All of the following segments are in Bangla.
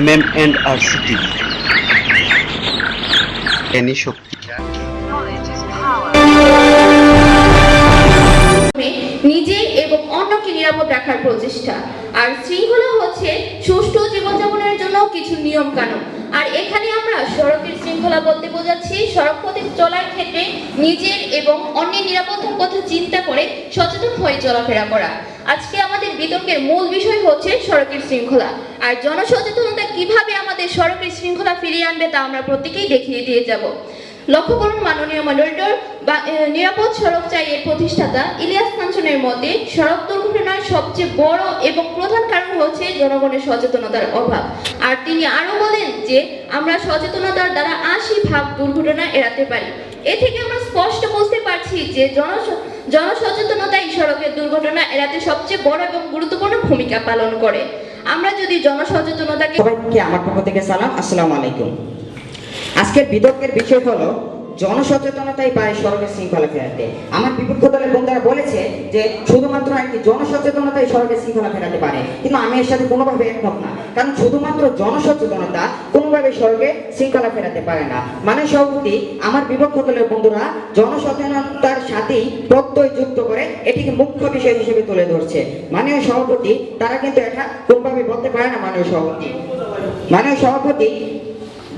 MMNRCT জ্ঞানী শক্তি। নিজে এবং অন্যকে নিরাপদ রাখার প্রচেষ্টা। আর শৃঙ্খলা হচ্ছে সুষ্ঠু জীবনযাপনের জন্য কিছু নিয়ম কানুন। আর এখানে আমরা সড়কের শৃঙ্খলা বলতে বোঝাচ্ছি সড়ক পথে চলার ক্ষেত্রে নিজের এবং অন্যের নিরাপত্তার কথা চিন্তা করে সচেতন হয়ে চলাফেরা করা। আজকে আমাদের বিতর্কের মূল বিষয় হচ্ছে সড়কের শৃঙ্খলা। আর জনসচেতনতা কিভাবে আমাদের সড়কের শৃঙ্খলা ফিরিয়ে আনবে তা আমরা প্রত্যেকেই দেখিয়ে দিয়ে যাব। লক্ষ্য করুন, মাননীয় মডারেটর বা নিরাপদ সড়ক চাই এর প্রতিষ্ঠাতা ইলিয়াস কাঞ্চনের মতে সড়ক দুর্ঘটনার সবচেয়ে বড় এবং প্রধান কারণ হচ্ছে জনগণের সচেতনতার অভাব। আর তিনি আরো বলেন যে আমরা সচেতনতার দ্বারা 80% দুর্ঘটনা এড়াতে পারি। এ থেকে আমরা স্পষ্ট বুঝতে পারছি যে জনসচেতনতাই সড়কের দুর্ঘটনা এড়াতে সবচেয়ে বড় এবং গুরুত্বপূর্ণ ভূমিকা পালন করে। আমরা যদি জনসচেতনতাকে সবাইকে আমার পক্ষ থেকে সালাম, আসসালামু আলাইকুম। আজকের বিতর্কের বিষয় হলো জনসচেতনতাই পারে সড়কের শৃঙ্খলা ফেরাতে। আমার বিপক্ষ দলের বন্ধুরা বলেছে যে শুধুমাত্র একটি জনসচেতনতাই সড়কের শৃঙ্খলা ফেরাতে পারে, কিন্তু আমি এর সাথে কোনোভাবে একমত না। কারণ শুধুমাত্র জনসচেতনতা কোনোভাবে সড়কে শৃঙ্খলা ফেরাতে পারে না। মানে সভাপতি আমার বিপক্ষ দলের বন্ধুরা জনসচেতনতার সাথেই প্রত্যয় যুক্ত করে এটিকে মুখ্য বিষয় হিসেবে তুলে ধরছে। মাননীয় সভাপতি তারা কিন্তু এটা কোনোভাবে বলতে পারে না। মাননীয় সভাপতি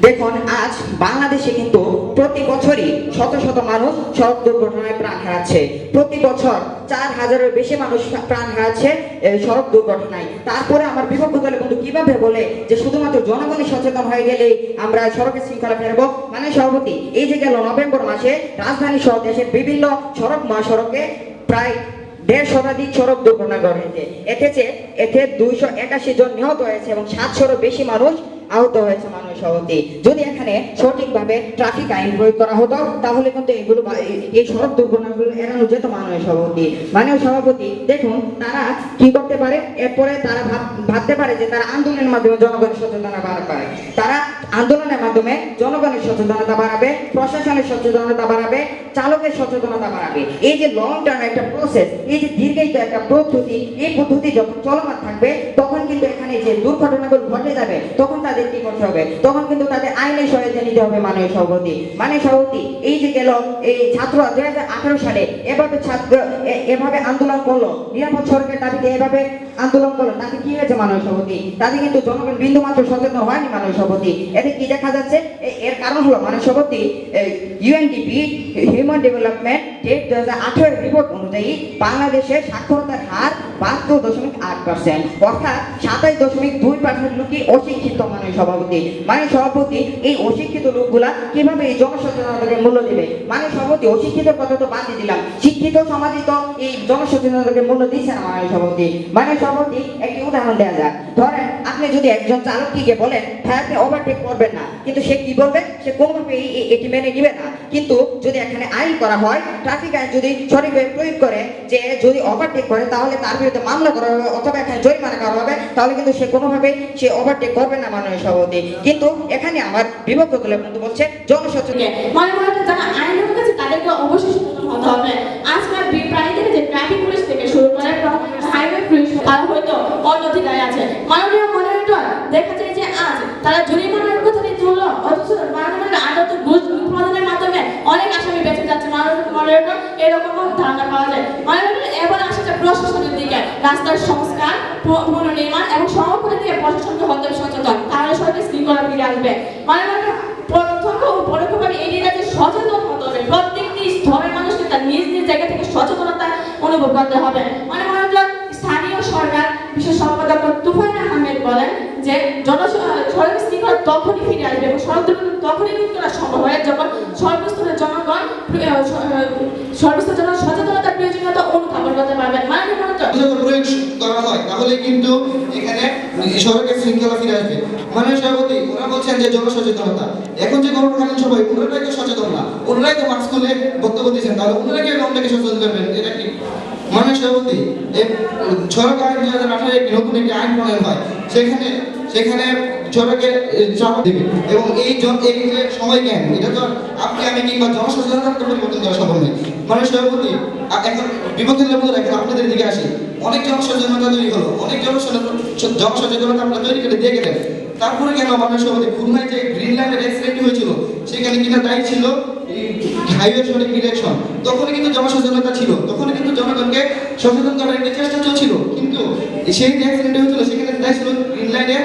দেখুন, আজ বাংলাদেশে কিন্তু প্রতি বছরই শত শত মানুষ সড়ক দুর্ঘটনায় প্রাণ হারাচ্ছে। প্রতি বছর 4000-এর বেশি মানুষ প্রাণ হারাচ্ছে সড়ক দুর্ঘটনায়। তারপরে আমার বিপক্ষ দলের বন্ধু কিভাবে বলে যে শুধুমাত্র জনগণই সচেতন হয়ে গেলেই আমরা সড়কের শৃঙ্খলা ফেরাবো। মানে সভাপতি, এই যে গেল নভেম্বর মাসে রাজধানী সহ দেশের বিভিন্ন সড়ক মহাসড়কে প্রায় 1.5 শতাধিক সড়ক দুর্ঘটনা ঘটেছে। এতে 281 জন নিহত হয়েছে এবং 700-এরও বেশি মানুষ আহত হয়েছে। মাননীয় সভাপতি, যদি এখানে সঠিকভাবে ট্রাফিক আইন প্রয়োগ করা হতো তাহলে কিন্তু এই সড়ক দুর্ঘটনাগুলো এড়ানো যেত। মাননীয় সভাপতি দেখুন, তারা কি করতে পারে, এরপরে তারা ভাবতে পারে যে তারা আন্দোলনের মাধ্যমে জনগণের সচেতনতা বাড়াবে। তারা আন্দোলনের মাধ্যমে জনগণের সচেতনতা বাড়াবে, প্রশাসনের সচেতনতা বাড়াবে, চালকের সচেতনতা বাড়াবে। এই যে লং টার্ম একটা প্রসেস, এই যে দীর্ঘায়িত একটা পদ্ধতি, এই পদ্ধতি যখন চলমান থাকবে তখন কিন্তু এখানে যে দুর্ঘটনাগুলো ঘটে যাবে তখন তাদের কি করতে হবে, তখন কিন্তু তাদের আইনের সহায়তা নিতে হবে। মাননীয় সভাপতি এই যে গেল এই ছাত্র 2018 সালে এভাবে আন্দোলন করলো, নিরাপদ সড়কের দাবিতে এভাবে আন্দোলন করলো, তাতে কি হয়েছে মাননীয় সভাপতি? তাতে কিন্তু জনগণ বিন্দুমাত্র সচেতন হয়নি। মাননীয় সভাপতি, এতে কি দেখা যাচ্ছে? এর কারণ হলো মাননীয় সভাপতি ইউএনডিপি হিউম্যান ডেভেলপমেন্ট 2018 রিপোর্ট অনুযায়ী বাংলাদেশের সাক্ষরতার হার 72.8%, অর্থাৎ 27.2% লোকই অশিক্ষিত। মাননীয় সভাপতি এই অশিক্ষিত লোকগুলা কিভাবে এই জনসচেতনতাকে মূল্য দেবে? মাননীয় সভাপতি, অশিক্ষিতের কথা তো বাদ দিয়ে দিলাম, শিক্ষিত সমাজই তো এই জনসচেতনতাকে মূল্য দিচ্ছে না। মাননীয় সভাপতি একটি উদাহরণ দেওয়া যাক। ধরেন আপনি যদি একজন চালককে বলেন হ্যাঁ আপনি ওভারটেক করবেন না, কিন্তু সে কি বলবে? সে কোনোভাবে এটি মেনে নিবে না। কিন্তু যদি এখানে আইন করা হয়, ট্রাফিক আইন যদি সঠিকভাবে প্রয়োগ করে যে যদি ওভারটেক করে তাহলে তার বিরুদ্ধে মামলা করা হবে অথবা এখানে জরিমানা করা হবে, তাহলে কিন্তু সে কোনোভাবে সে ওভারটেক করবে না। মাননীয় সভাপতি, কিন্তু এখানে আমার বিপক্ষ দলের বন্ধু বলছে জনসচেতন। যারা আইনের কাছে তাদেরকে অবশ্যই সচেতন হতে হবে। আজকাল প্রায় থেকে যে ট্রাফিক পুলিশ থেকে শুরু করে হাইওয়ে পুলিশ তারা হয়তো অনধিকারে আছে। মাননীয় মডারেটর, দেখা যায় যে আজ তারা জরিমানার কথা দিতে হলো, অথচ মাননীয় আদালত ঘুষ প্রদানের মাধ্যমে অনেক আসামি বেঁচে যাচ্ছে। মাননীয় মডারেটর, এরকম ধারণা পাওয়া যায়। মাননীয় এবার আসছে প্রশাসনের দিকে, রাস্তার সংস্কার, পুনর্নির্মাণ এবং সংরক্ষণের দিকে প্রশাসনকে হতে সচেতন, তাহলে সরকার শৃঙ্খলা ফিরে আসবে। মাননীয় প্রত্যক্ষ ও পরোক্ষভাবে এই রাজ্যে সচেতন হতে হবে। প্রত্যেকটি স্তরের মানুষকে তার নিজ নিজ জায়গা থেকে সচেতনতা অনুভব করতে হবে। মাননীয় স্থানীয় সরকার বিশেষ সম্পাদক তুফাইল আহমেদ বলেন যে সড়ক শৃঙ্খলা তখনই ফিরে আসবে এবং সড়ক দুর্ঘটনা তখনই রোধ করা সম্ভব হয় যখন সর্বস্তরের জনগণ সর্বস্তরের সচেতনতার প্রয়োজনীয়তা অনুধাবন করতে পারবেন। মাননীয় প্রয়োগ করা হয় তাহলে কিন্তু এখানে সড়কের শৃঙ্খলা ফিরে আসবে। মাননীয় সভাপতি, ওরা বলছেন যে জনসচেতনতা, এখন যে গণকালীন সবাই ওনারাই তো সচেতন না, ওনারাই তো মাস্ক খুলে বক্তব্য দিচ্ছেন, তাহলে ওনারা কি অন্যকে সচেতন করবেন? এটা কি? মাননীয় সভাপতি, সড়ক আইন 2018 একটি নতুন একটি আইন প্রণয়ন হয়, সেখানে সড়কে চাপ দেবে এবং এই যে সময় জ্ঞান, এটা তো আপনি আমি কিংবা জনসচেতনতা পরিবর্তন করা সম্ভব নয়। মাননীয় সভাপতি, এখন বিপক্ষের লেবু রাখেন, আপনাদের দিকে আসি। অনেক জনসচেতনতা তৈরি হলো, অনেক জনসচেতনতা আপনারা তৈরি করে দিয়ে গেলেন, তারপরে কেন মাননীয় সভাপতি খুলনায় যে গ্রিন লাইনের অ্যাক্সিডেন্ট হয়েছিল সেখানে কিনা দায়ী ছিল হাইওয়ে সঠিক ডিরেকশন। তখন কিন্তু জনসচেতনতা ছিল, তখন কিন্তু জনগণকে সচেতন করার একটা চেষ্টা চলছিল, কিন্তু সেই যে অ্যাক্সিডেন্ট হয়েছিল সেখানে দায়ী ছিল গ্রিন লাইনের,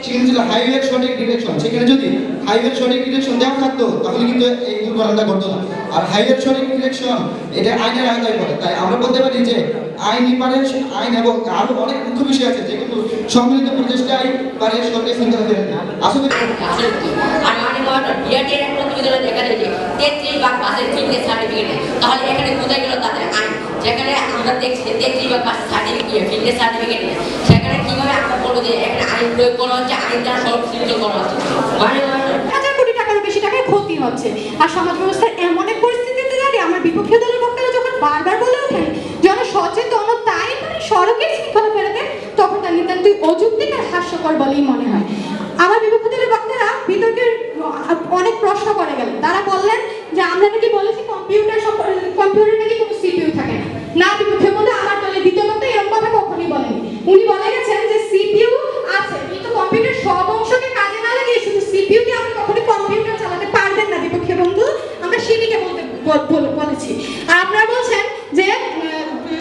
সেখানে ছিল হাইওয়ের সঠিক ডিরেকশন। সেখানে যদি হাইওয়ের সঠিক ডিরেকশন দেওয়া থাকতো তাহলে কিন্তু এই দুর্ঘটনাটা ঘটতো না। আর হাইওয়ের সঠিক ডিরেকশন এটা আইনের আওতায় পড়ে, তাই আমরা বলতে পারি যে আইন পারে, আইন এবং আরো অনেক মুখ্য বিষয় আছে যেগুলো সম্মিলিত প্রচেষ্টায় পারে সরকারি শৃঙ্খলা ফেরাতে। আসলে আর বিআরটি এর প্রতিবেদনে দেখা যায় যে 33 ভাগ বাসের ফিটনেস সার্টিফিকেট, তাহলে এখানে কোথায় গেল তাদের আইন? যেখানে আমরা দেখছি যে 33 ভাগ বাসের সার্টিফিকেট ফিটনেস সার্টিফিকেট নেই, সেখানে কিভাবে আমরা বলবো যে এখানে আইন প্রয়োগ করা হচ্ছে, আইন দ্বারা সড়ক শৃঙ্খল করা হচ্ছে? হাজার কোটি টাকার বেশি টাকার ক্ষতি হচ্ছে। আর সমাজ ব্যবস্থার এমন এক পরিস্থিতিতে দাঁড়িয়ে আমার বিপক্ষে দলের বক্তারা যখন বারবার বলে ওঠেন জনসচেতনতাই মানে সড়কের শৃঙ্খলা ফেরাতে, তখন তা নিতান্তই অযৌক্তিক আর হাস্যকর বলেই মনে হয়। আমার বিপক্ষ দলের বক্তারা বিতর্কের অনেক প্রশ্ন করে গেলেন। তারা বললেন যে আমরা নাকি বলেছি কম্পিউটার নাকি কোনো সিপিইউ থাকে না। না, বিপক্ষের মধ্যে আমার দলের দ্বিতীয় বক্তা এরকম কথা কখনই বলেনি। উনি বলে গেছেন যে সিপিইউ আছে, কিন্তু কম্পিউটার সব অংশকে কাজে না লাগিয়ে শুধু সিপিইউ দিয়ে আপনি কখনোই কম্পিউটার চালাতে পারবেন না বিপক্ষে বন্ধু। আমরা সেদিকে বলেছি। আর আপনারা বলছেন যে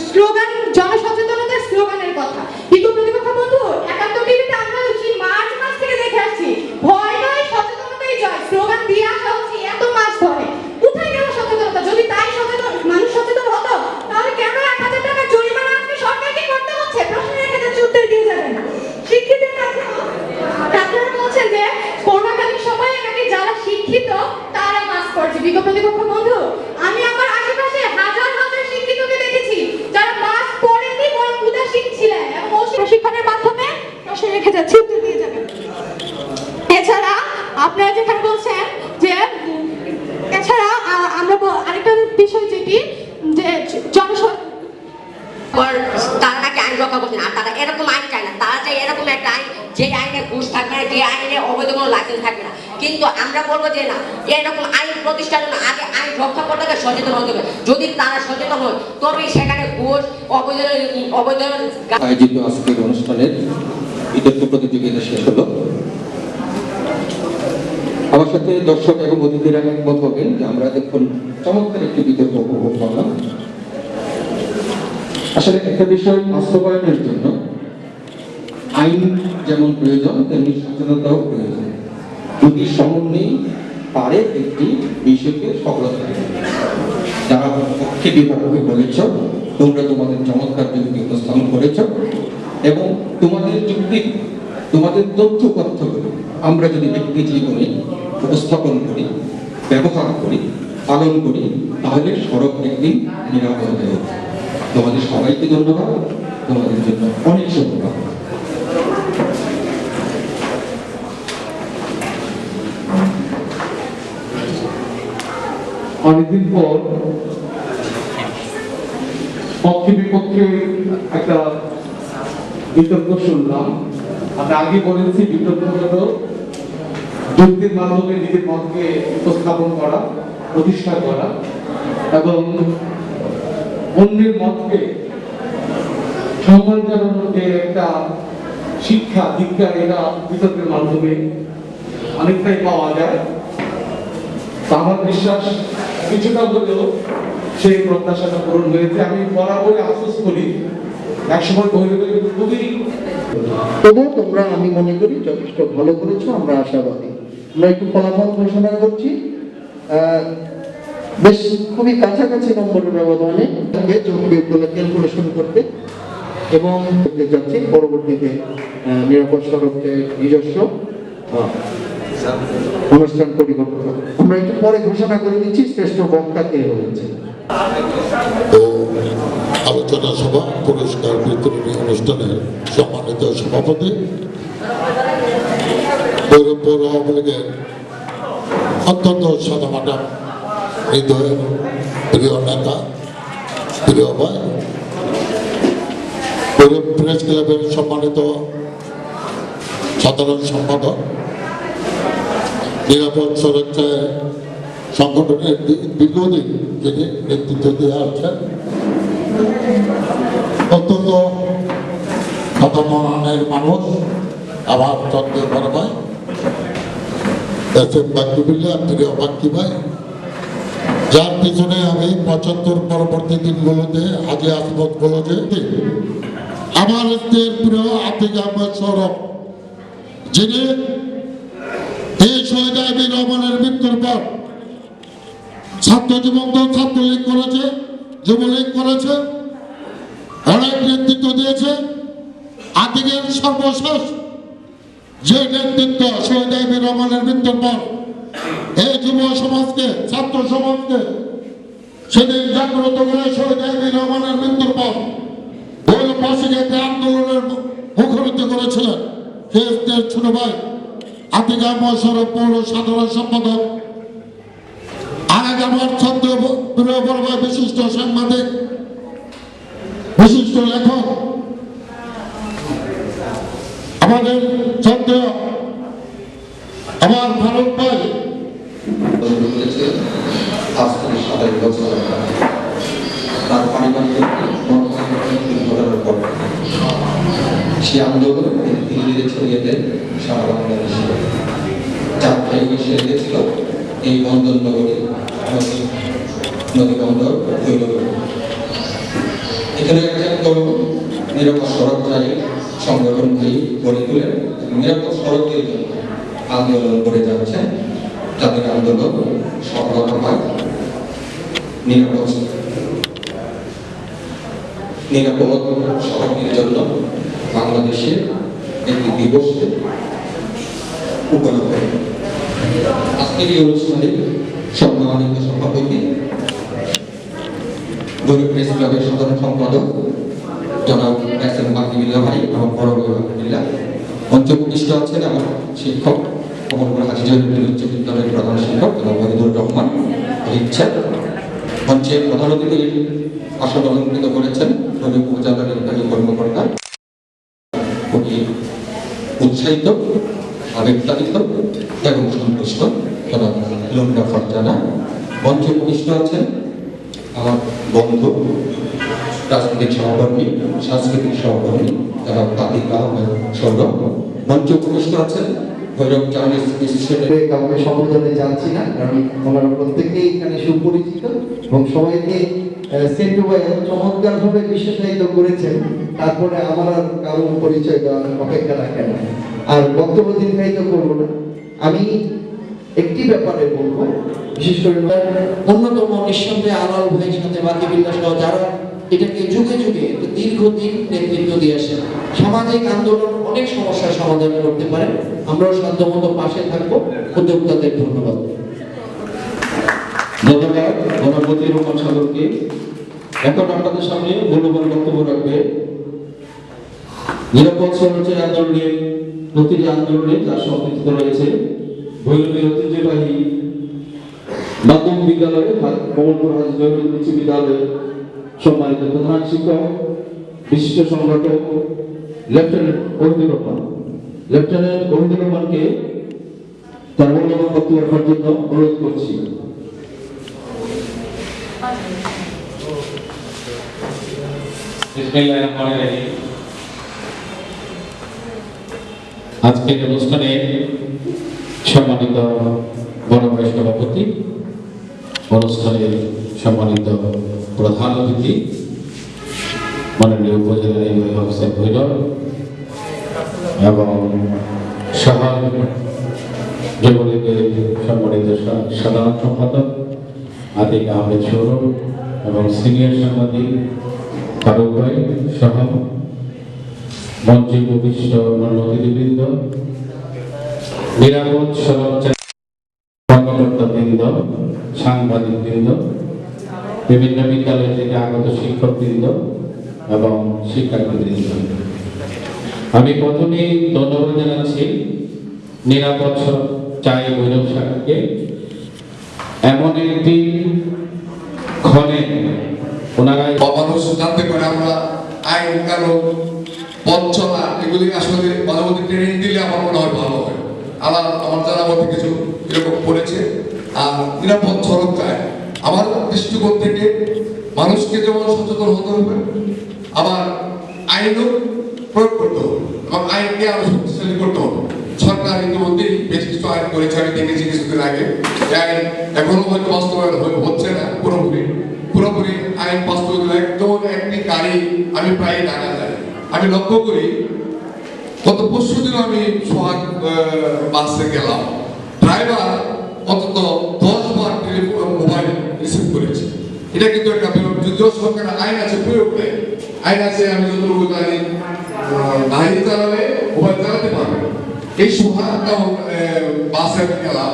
স্লোগান, জনসচেতনতার স্লোগানের কথা, কিন্তু প্রতিপক্ষ বন্ধু 71 টিভিতে আমরা সেই মার্চ মাস থেকে দেখে আসছি ভয় নয় সচেতনতাই জয় স্লোগান দিয়ে আসা হচ্ছে এত মাস ধরে। কোথায় গেল সচেতনতা? যদি তাই সচেতন মানুষ সচেতন হতো তাহলে কেন 1000 টাকা জরিমানা আজকে সরকারকে করতে হচ্ছে? প্রশ্ন রেখে যাচ্ছে, উত্তর দিয়ে যাবেন। শিক্ষিতের কাছে আপনারা বলছেন যে করোনাকালীন সময়ে নাকি যারা শিক্ষিত তারা মাস্ক পরছে। প্রতিপক্ষ বন্ধু, আমি আমার আশেপাশে হাজার হাজার শিক্ষিতকে দেখেছি যারা মাস্ক পরেননি, বরং উদাসীন ছিলেন এবং প্রশিক্ষণের মাধ্যমে প্রশ্ন রেখে যাচ্ছে, উত্তর দিয়ে যাবেন। এছাড়া আপনারা যেখানে বলছেন যে এছাড়া আমরা আরেকটা বিষয় যেটি যে তারা নাকি আইন রক্ষা করছে না, আর তারা এরকম আইন চায় না, তারা চায় এরকম একটা আইন যে আইনে ঘুষ থাকবে না, যে আইনে অবৈধ কোনো লাইসেন্স থাকবে না। কিন্তু আমরা বলবো যে না, এরকম আইন প্রতিষ্ঠার জন্য আগে আইন রক্ষা করতে সচেতন হতে হবে। যদি তারা সচেতন হয় তবেই সেখানে ঘুষ অবৈধ আয়োজিত আজকের অনুষ্ঠানের বিতর্ক প্রতিযোগিতা শেষ হলো। আমার সাথে দর্শক এবং অতিথিরা একমত হবেন যে আমরা দেখুন চমৎকার একটি বিতর্ক উপভোগ করলাম। আসলে একটা বিষয় বাস্তবায়নের জন্য আইন যেমন প্রয়োজন তেমনি সচেতনতাও প্রয়োজন। যদি সমন্বয় পারে একটি বিষয়কে সফলতা দেবে। যারা পক্ষে বিপক্ষে বলেছ, তোমরা তোমাদের চমৎকার যুক্তি উপস্থাপন করেছ এবং তোমাদের যুক্তি, তোমাদের তথ্য কথ্যগুলো আমরা যদি ব্যক্তি জীবনে উপস্থাপন করি, ব্যবহার করি, পালন করি, তাহলে সড়ক একদিন নিরাপদ হয়ে ওঠে। তোমাদের সবাইকে ধন্যবাদ, তোমাদের জন্য অনেক শুভকামনা। অনেকদিন পর পক্ষে বিপক্ষে একটা বিতর্ক শুনলাম। আমি আগে বলেছি বিতর্ক হলো যুক্তির মাধ্যমে নিজের মতকে উপস্থাপন করা, প্রতিষ্ঠা করা এবং অন্যের মতকে সম্মান জানানোর যে একটা শিক্ষা দীক্ষা, এটা বিতর্কের মাধ্যমে অনেকটাই পাওয়া যায়। আমার বিশ্বাস কিছুটা হলেও সেই প্রত্যাশাটা পূরণ হয়েছে। আমি বরাবরই আফসোস করি একসময় খুবই, তবুও তোমরা আমি মনে করি যথেষ্ট ভালো করেছো, আমরা আশাবাদী। আমরা একটু ফলাফল ঘোষণা করছি। বেশ খুবই কাছাকাছি নম্বরের ব্যবধানে যোগবিয়োগগুলো ক্যালকুলেশন করতে এবং যাচ্ছি পরবর্তীতে নিরাপদ সড়কের নিজস্ব অনুষ্ঠান পরিকল্পনা। আমরা একটু পরে ঘোষণা করে দিচ্ছি শ্রেষ্ঠ বক্তা কে হয়েছে। ও আলোচনা সভা পুরস্কার বিতরণী অনুষ্ঠানের সম্মানিত সভাপতি পৌর আওয়ামী লীগের অত্যন্ত সাদামাটা হৃদয়ের প্রিয় নেতা, প্রিয় ভাই, প্রেস ক্লাবের সম্মানিত সাধারণ সম্পাদক, নিরাপদ সড়ক সংগঠনের দীর্ঘদিন যিনি নেতৃত্ব দিয়ে আসছেন, অত্যন্ত সাধারণের মানুষ আমার চন্দ্রের বড় ভাই এস এম বাক্যবিল্লা প্রিয় বাক্যি ভাই, যার পিছনে আমি 75 পরবর্তী দিনগুলোতে হাজি আসমত কলেজে আমার স্ত্রীর প্রিয় আতিক আহমেদ সৌরভ, যিনি এই শহীদ আইবির রহমানের মৃত্যুর পর ছাত্র জীবন তো ছাত্রলীগ করেছে, যুবলীগ করেছে, অনেক নেতৃত্ব দিয়েছে। আতিকের সর্বশেষ যে নেতৃত্ব শহীদ আইবির রহমানের মৃত্যুর পর এই যুব সমাজকে, ছাত্র সমাজকে সেদিন জাগ্রত করে শহীদ আইবির রহমানের মৃত্যুর পর পাশে আন্দোলনের মুখরিত করেছিলেন সেই ছোট ভাই আতিক আহমেদ সৌরভ পৌর সাধারণ সম্পাদক। আরেক আমার ছাত্র প্রিয় বড় ভাই, বিশিষ্ট সাংবাদিক, বিশিষ্ট লেখক, আমাদের ছাত্র আমার ফারুক ভাই। আজ থেকে 27 বছর তার পারিবারিক ঘটনার পর সেই আন্দোলন ধীরে ধীরে ছড়িয়ে দেন সারা বাংলাদেশে। চার ভাই বসে গিয়েছিল এই বন্দর নগরী, নদী বন্দর তৈরি করে। এখানে একটা তরুণ নিরাপদ সড়কচারী সংগঠনগুলি গড়ে তুলেন, নিরাপদ সড়কের জন্য আন্দোলন করে যাচ্ছেন। তাদের আন্দোলন সফলতা পায়। নিরাপদ সড়কের জন্য বাংলাদেশে একটি দিবসে উপলব্ধ। আজকের এই অনুষ্ঠানে সম্মানিত সভাপতি, গরিব প্রেস ক্লাবের সাধারণ সম্পাদক জনাব এস এম বাকিবিল্লাহ ভাই, আমার বড় ভাই বাকিবিল্লাহ, মঞ্চে উপবিষ্ট আছেন আমার শিক্ষক কমলপুর হাজী জহিরুদ্দিন উচ্চ বিদ্যালয়ের প্রধান শিক্ষক জনাব ওয়াহিদুর রহমান ইচ্ছা। মঞ্চে প্রধান অতিথির আসন অলঙ্কৃত করেছেন গরিব উপজেলা নির্বাহী কর্মকর্তা। উনি উৎসাহিত, আবেগতাড়িত এবং সন্তুষ্ট জনাব লুন্ডা ফারজানা। মঞ্চে উপবিষ্ট আছেন আমার বন্ধু, রাজনৈতিক সহকর্মী, সাংস্কৃতিক সহকর্মী জনাব আতিক আহমেদ সৌরভ। মঞ্চে উপবিষ্ট আছেন ভৈরব চাইনিজ ইনস্টিটিউটের কাউকে সম্বোধনে জানছি না, কারণ ওনারা প্রত্যেকেই এখানে সুপরিচিত এবং সবাইকে সেন্টু ভাই চমৎকার ভাবে বিশেষায়িত করেছেন। তারপরে আমার আর কারো পরিচয় দেওয়ার অপেক্ষা রাখে না, আর বক্তব্য দীর্ঘায়িত করবো না। আমি একটি ব্যাপারে বলবো, বিশেষ করে অন্যতম নিঃসন্দেহে আলাল ভাইয়ের সাথে বাকিবিল্লাহ সহ যারা এটাকে যুগে যুগে দীর্ঘদিন নেতৃত্ব দিয়ে আসে। সামাজিক আন্দোলন অনেক সমস্যার সমাধান করতে পারে, আমরাও সাধ্যমতো পাশে থাকবো। উদ্যোক্তাদের ধন্যবাদ। ধন্যবাদ আমার মতিউর রহমান সাগরকে। এখন আপনাদের সামনে মূল্যবান বক্তব্য রাখবে নিরাপদ সড়কের আন্দোলনে, প্রতিটি আন্দোলনে যার সম্পৃক্ত রয়েছে ভৈরবের ঐতিহ্যবাহী মাধ্যমিক বিদ্যালয় কমলপুর হাজী জহিরুদ্দিন উচ্চ বিদ্যালয়ের সম্মানিত প্রধান শিক্ষক, বিশিষ্ট সংগঠক লেফটেন্যান্ট ওহিদুর রহমান। লেফটেন্যান্ট ওহিদুর রহমানকে তার মূল্যবান বক্তব্য রাখার জন্য অনুরোধ করছি। আজকের অনুষ্ঠানে সম্মানিত বড় ভাই সভাপতি, অনুষ্ঠানের সম্মানিত প্রধান অতিথি মাননীয় উপজেলা নির্বাহী অফিসার ভৈরব এবং শহর যুবলীগের সম্মানিত সাধারণ সম্পাদক আতিক আহমেদ সৌরভ এবং সিনিয়র সাংবাদিক ফারুক ভাই সহ মঞ্চে উপবিষ্ট অতিথিবৃন্দ, নিরাপদ সড়ক কর্মকর্তাবৃন্দ, সাংবাদিকবৃন্দ, বিভিন্ন বিদ্যালয় থেকে আগত শিক্ষকবৃন্দ এবং শিক্ষার্থীবৃন্দ, আমি প্রথমেই ধন্যবাদ জানাচ্ছি নিরাপদ চাই ভৈরব শাখাকে এমন একটি ক্ষণে ওনারা মানুষ জানতে পারে আমরা আইন কানুন বঞ্চনা এগুলি আসলে মাঝে মধ্যে ট্রেনিং দিলে আমার মনে হয় ভালো হয়। আমার জানা মধ্যে কিছু এরকম পড়েছে। আর নিরাপদ সড়কটায় আমার দৃষ্টিকোণ থেকে মানুষকে যেমন সচেতন হতে হবে, আবার আইনও প্রয়োগ করতে হবে। কারণ আইনকে আরো শক্তিশালী করতে হবে। সরকার ইতিমধ্যেই বেশ কিছু আইন করেছে, আমি দেখেছি কিছুদিন আগে। এই আইন এখনো হয়তো বাস্তবায়ন হচ্ছে না পুরোপুরি আইন বাস্তবায়ন। একজন একটি গাড়ি আমি প্রায় ঢাকা যাই, আমি লক্ষ্য করি গত পরশু দিন আমি সোহাগ বাসে গেলাম, ড্রাইভার অন্তত 10 বার টেলিফোন মোবাইল রিসিভ করেছে। এটা কিন্তু একটা যদিও সরকারের আইন আছে, প্রয়োগ নেই, আইন আছে। আমি যতটুকু জানি গাড়ি চালালে মোবাইল চালাতে পারবে। এই সোহাগ বাসে গেলাম,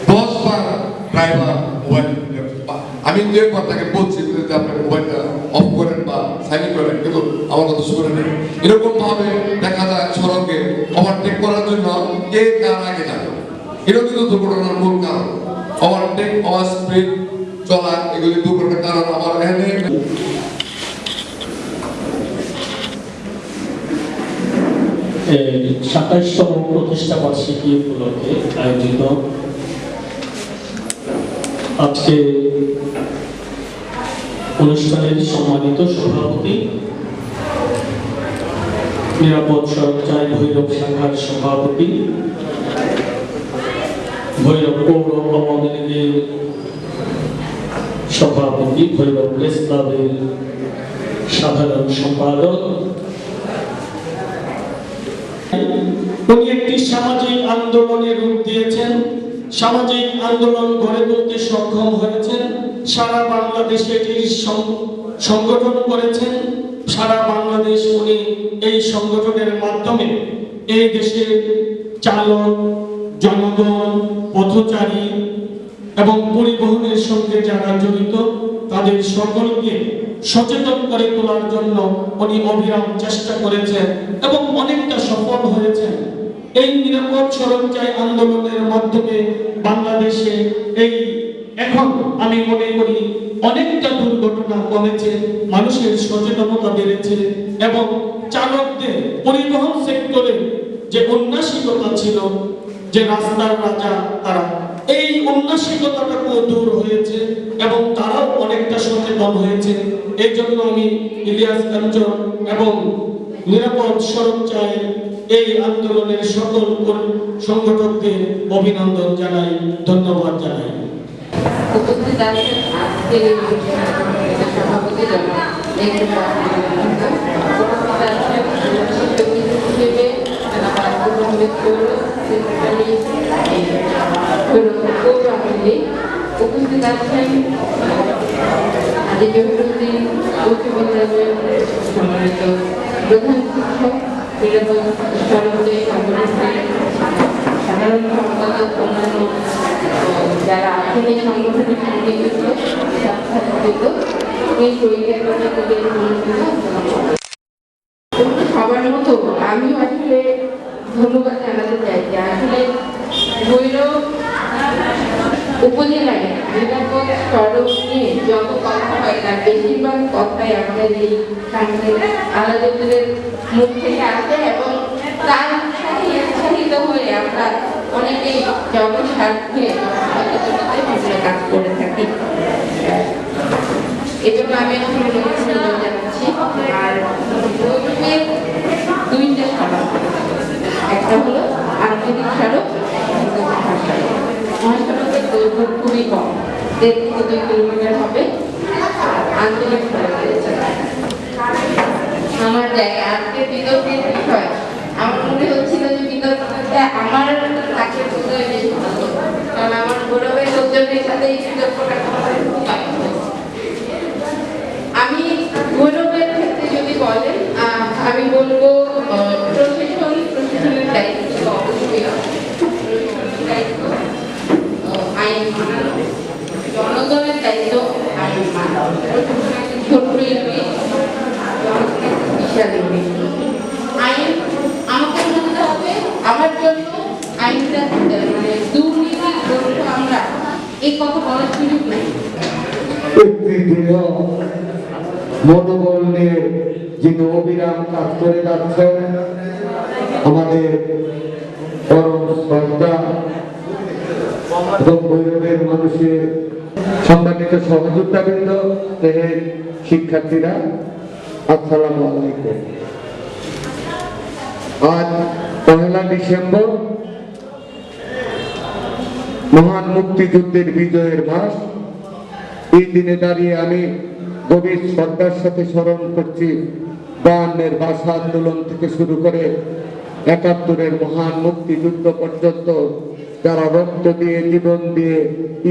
10 বার ড্রাইভার মোবাইল, আমি যে কথাকে বলছি যে আপনি মোবাইলটা অফ করেন বা সাইলেন্ট করেন, কিন্তু আমার কথা শুনে নেই। এরকম ভাবে দেখা যায় সড়কে ওভারটেক করার জন্য কে কার আগে যাবে, এটা কিন্তু দুর্ঘটনার মূল কারণ। ওভারটেক, ওভার স্পিড চলা, এগুলি দুর্ঘটনার কারণ। আমার এখানে 27তম প্রতিষ্ঠা বার্ষিকী উপলক্ষে আয়োজিত আজকে অনুষ্ঠানের সম্মানিত সভাপতি, নিরাপদ সড়ক ভৈরব শাখার সভাপতি, ভৈরব পৌর আওয়ামী লীগের সভাপতি, ভৈরব প্রেস ক্লাবের সাধারণ সম্পাদক, উনি একটি সামাজিক আন্দোলনের রূপ দিয়েছেন, সামাজিক আন্দোলন গড়ে তুলতে সক্ষম হয়েছেন, সারা বাংলাদেশে এটি সংগঠন করেছেন। সারা বাংলাদেশ উনি এই সংগঠনের মাধ্যমে এই দেশের চালক, জনগণ, পথচারী এবং পরিবহনের সঙ্গে যারা জড়িত তাদের সকলকে সচেতন করে তোলার জন্য উনি অবিরাম চেষ্টা করেছেন এবং অনেকটা সফল হয়েছেন। এই নিরাপদ সড়ক আন্দোলনের মাধ্যমে বাংলাদেশে এই এখন আমি মনে করি অনেকটা দুর্ঘটনা কমেছে, মানুষের সচেতনতা বেড়েছে এবং চালকদের পরিবহন সেক্টরে যে উন্নাসিকতা ছিল, যে রাস্তার রাজা তারা, এই উন্নাসিকতাটাও দূর হয়েছে এবং তারাও অনেকটা সচেতন হয়েছে। এই জন্য আমি ইলিয়াস কাঞ্চন এবং নিরাপদ সড়ক চাই এই আন্দোলনের সকল সংগঠকদের অভিনন্দন জানাই, ধন্যবাদ জানাই। উপস্থিত আছেন আজকের এই সভাপতি হিসেবে উপস্থিত আছেন আদিবাসী উচ্চ বিদ্যালয়ের সম্মানিত প্রধান শিক্ষক, নিরাপদ সড়ক সংগঠনের সাধারণ সম্পাদক, অন্যান্য যারা আছেন এই সংগঠনের সঙ্গে যুক্ত এই শহীদের সবার মতো আমিও আসলে ধন্যবাদ জানাতে চাই যে আসলে ভৈরব উপজেলায় নিরাপদ সড়ক নিয়ে যত কথা হয় তার বেশিরভাগ কথাই আমাদের এই সাংবাদিক আলাদাদের মুখ থেকে আসে এবং তার সাথে উৎসাহিত হয়ে আমরা অনেকেই জনস্বার্থে কাজ করে থাকি। এজন্য আমি ধন্যবাদ জানাচ্ছি। আর ভৈরবের 2টা সড়ক, একটা হলো আঞ্চলিক সড়ক, মহাসড়কের দৈর্ঘ্য খুবই কম, 1.5 থেকে 2 কিলোমিটার হবে। আঞ্চলিক সড়ক আমার জায়গা আজকে বিতর্কের বিষয় আমার মনে হচ্ছিল যে বিতর্কটা আমার কাছে বেশি ভালো, কারণ আমার গৌরবের লোকজনের সাথে এই বিতর্কটা আমি গৌরবের ক্ষেত্রে যদি বলেন আমি বলবো প্রশাসনের দায়িত্ব অবশ্যই দায়িত্ব আইন মানানো, জনগণের দায়িত্ব আইন মানানো। ছোট্ট বিশাল আইন আমাকে মানতে হবে, আমার জন্য আইনটা মানে দুর্নীতি করবো আমরা এই কথা বলার সুযোগ নাই। মনোবল নিয়ে যিনি অবিরাম কাজ করে যাচ্ছেন আমাদের পরম শ্রদ্ধা এবং ভৈরবের মানুষের সম্মানিত সহযোগিতাবৃন্দ, শিক্ষার্থীরা, আসসালামু আলাইকুম। আজ 1 ডিসেম্বর মহান মুক্তিযুদ্ধের বিজয়ের মাস। এই দিনে দাঁড়িয়ে আমি গভীর শ্রদ্ধার সাথে স্মরণ করছি 52-এর ভাষা আন্দোলন থেকে শুরু করে 71-এর মহান মুক্তিযুদ্ধ পর্যন্ত যারা রক্ত দিয়ে জীবন দিয়ে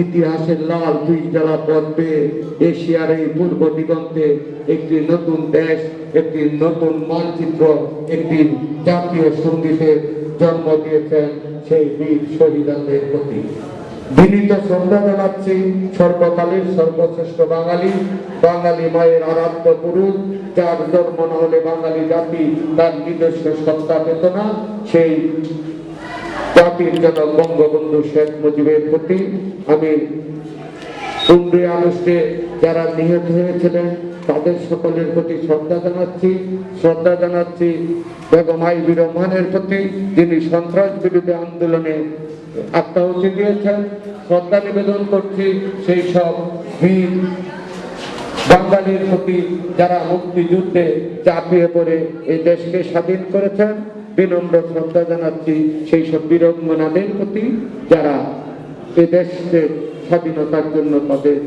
ইতিহাসের লাল দুই জ্বালা পথ পেয়ে এশিয়ার এই পূর্ব দিগন্তে একটি নতুন দেশ, একটি নতুন মানচিত্র, একটি জাতীয় সঙ্গীতের জন্ম দিয়েছেন সেই বীর শহীদদের প্রতি বিনীত শ্রদ্ধা জানাচ্ছি সর্বকালের সর্বশ্রেষ্ঠ বাঙালি মায়ের আরাধ্য পুরুষ, যার জন্ম না হলে বাঙালি জাতি তার নিজস্ব সত্তা পেত না, সেই জাতির জনক বঙ্গবন্ধু শেখ মুজিবের প্রতি আমি 15 আগস্টে যারা নিহত হয়েছিলেন তাদের সকলের প্রতি শ্রদ্ধা জানাচ্ছি বেগম আইবির রহমানের প্রতি, যিনি সন্ত্রাস বিরোধী আন্দোলনে আত্মাহুতি দিয়েছেন। শ্রদ্ধা নিবেদন করছি সেই সব বীর বাঙালির প্রতি যারা মুক্তিযুদ্ধে ঝাঁপিয়ে পড়ে এই দেশকে স্বাধীন করেছেন। বিনম্র শ্রদ্ধা জানাচ্ছি সেই সব বীরঙ্গনাদের প্রতি যারা এই দেশকে স্বাধীনতার জন্য তাদের